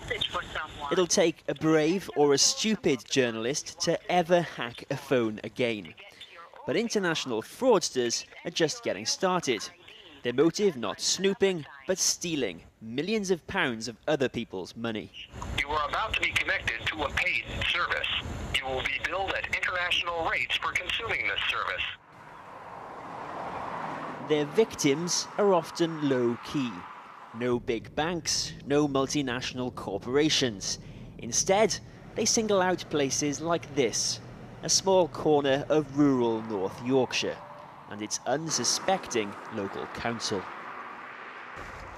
message for someone. It'll take a brave or a stupid journalist to ever hack a phone again. But international fraudsters are just getting started. Their motive not snooping, but stealing millions of pounds of other people's money. You are about to be connected to a paid service. You will be billed at international rates for consuming this service. Their victims are often low-key. No big banks, no multinational corporations. Instead, they single out places like this, a small corner of rural North Yorkshire, and its unsuspecting local council.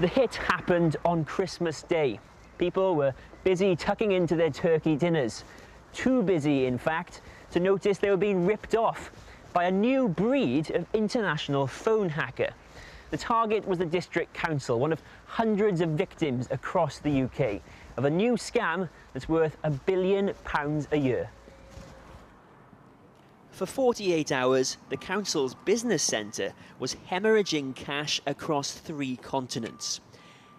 The hit happened on Christmas Day. People were busy tucking into their turkey dinners. Too busy, in fact, to notice they were being ripped off by a new breed of international phone hacker. The target was the district council, one of hundreds of victims across the UK, of a new scam that's worth £1 billion a year. For 48 hours, the council's business centre was hemorrhaging cash across 3 continents.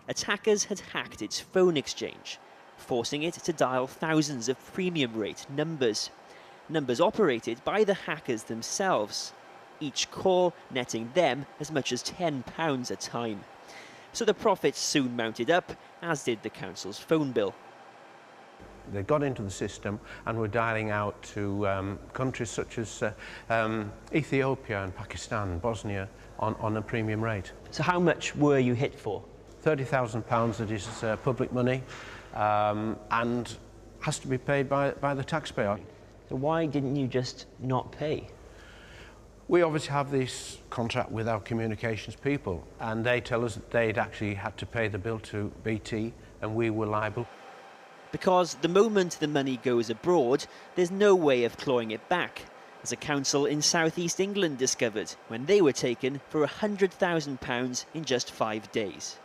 Attackers had hacked its phone exchange, forcing it to dial thousands of premium rate numbers. Numbers operated by the hackers themselves, each call netting them as much as £10 a time. So the profits soon mounted up, as did the council's phone bill. They got into the system and were dialing out to countries such as Ethiopia and Pakistan, Bosnia, on a premium rate. So how much were you hit for? £30,000, that is public money, and has to be paid by the taxpayer. So why didn't you just not pay? We obviously have this contract with our communications people, and they tell us that they'd actually had to pay the bill to BT and we were liable. Because the moment the money goes abroad, there's no way of clawing it back, as a council in South East England discovered when they were taken for £100,000 in just 5 days.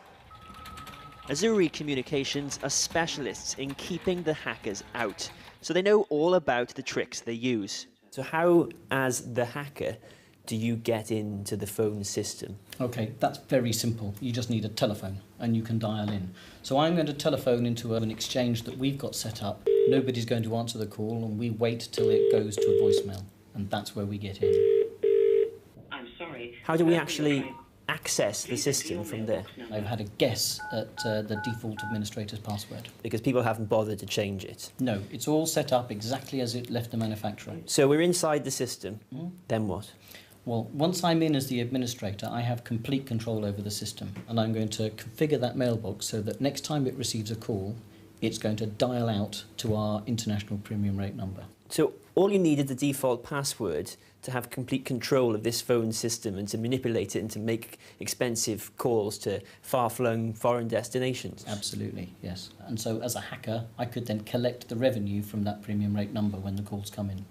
Azuri Communications are specialists in keeping the hackers out, so they know all about the tricks they use. So how, as the hacker, do you get into the phone system? Okay, that's very simple. You just need a telephone and you can dial in. So I'm going to telephone into an exchange that we've got set up. Nobody's going to answer the call and we wait till it goes to a voicemail, and that's where we get in. I'm sorry. How do we actually access the system from there? I've had a guess at the default administrator's password. Because people haven't bothered to change it. No, it's all set up exactly as it left the manufacturer. So we're inside the system, then what? Well, once I'm in as the administrator, I have complete control over the system, and I'm going to configure that mailbox so that next time it receives a call, it's going to dial out to our international premium rate number. So all you need is the default password to have complete control of this phone system and to manipulate it and to make expensive calls to far-flung foreign destinations? Absolutely, yes. And so as a hacker, I could then collect the revenue from that premium rate number when the calls come in.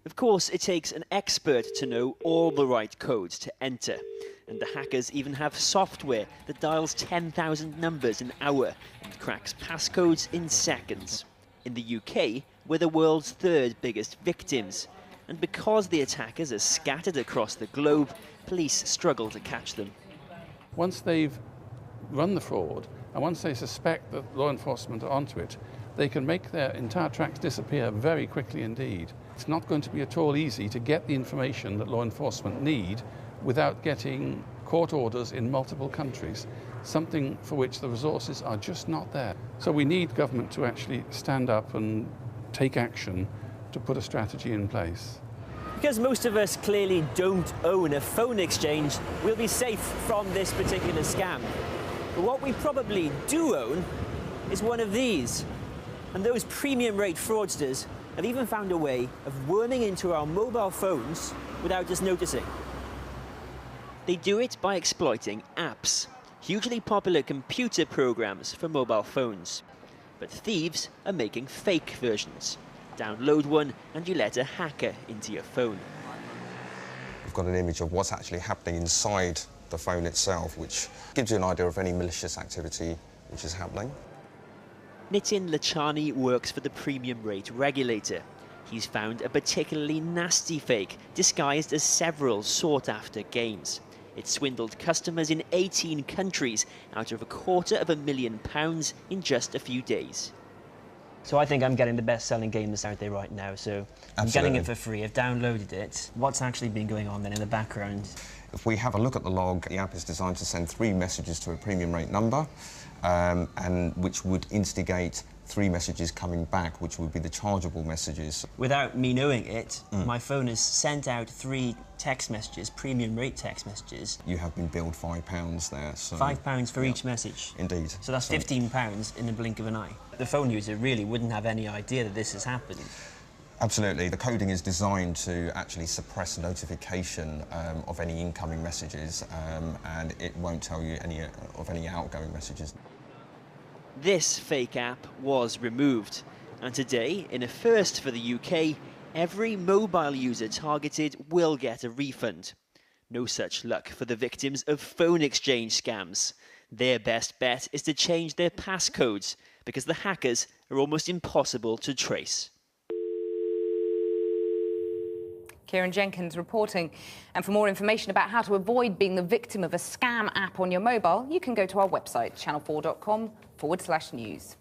Of course, it takes an expert to know all the right codes to enter. And the hackers even have software that dials 10,000 numbers an hour and cracks passcodes in seconds. In the UK, we're the world's 3rd biggest victims. And because the attackers are scattered across the globe, police struggle to catch them. Once they've run the fraud, and once they suspect that law enforcement are onto it, they can make their entire tracks disappear very quickly indeed. It's not going to be at all easy to get the information that law enforcement need without getting court orders in multiple countries, something for which the resources are just not there. So we need government to actually stand up and take action to put a strategy in place. Because most of us clearly don't own a phone exchange, we'll be safe from this particular scam. But what we probably do own is one of these. And those premium rate fraudsters have even found a way of worming into our mobile phones without us noticing. They do it by exploiting apps, hugely popular computer programs for mobile phones. But thieves are making fake versions. Download one and you let a hacker into your phone. We've got an image of what's actually happening inside the phone itself, which gives you an idea of any malicious activity which is happening. Nitin Lachani works for the premium rate regulator. He's found a particularly nasty fake disguised as several sought-after games. It swindled customers in 18 countries out of £250,000 in just a few days. So I think I'm getting the best-selling game that's out there right now, so I'm getting it for free. I've downloaded it. What's actually been going on then in the background? If we have a look at the log, the app is designed to send 3 messages to a premium rate number, and which would instigate 3 messages coming back, which would be the chargeable messages. Without me knowing it, my phone has sent out 3 text messages, premium rate text messages. You have been billed £5 there. So, £5 for each message? Indeed. So that's £15 in the blink of an eye. The phone user really wouldn't have any idea that this has happened. Absolutely. The coding is designed to actually suppress notification of any incoming messages, and it won't tell you of any outgoing messages. This fake app was removed, and today, in a first for the UK, every mobile user targeted will get a refund. No such luck for the victims of phone exchange scams. Their best bet is to change their passcodes, because the hackers are almost impossible to trace. Kieran Jenkins reporting. And for more information about how to avoid being the victim of a scam app on your mobile, you can go to our website, channel4.com/news.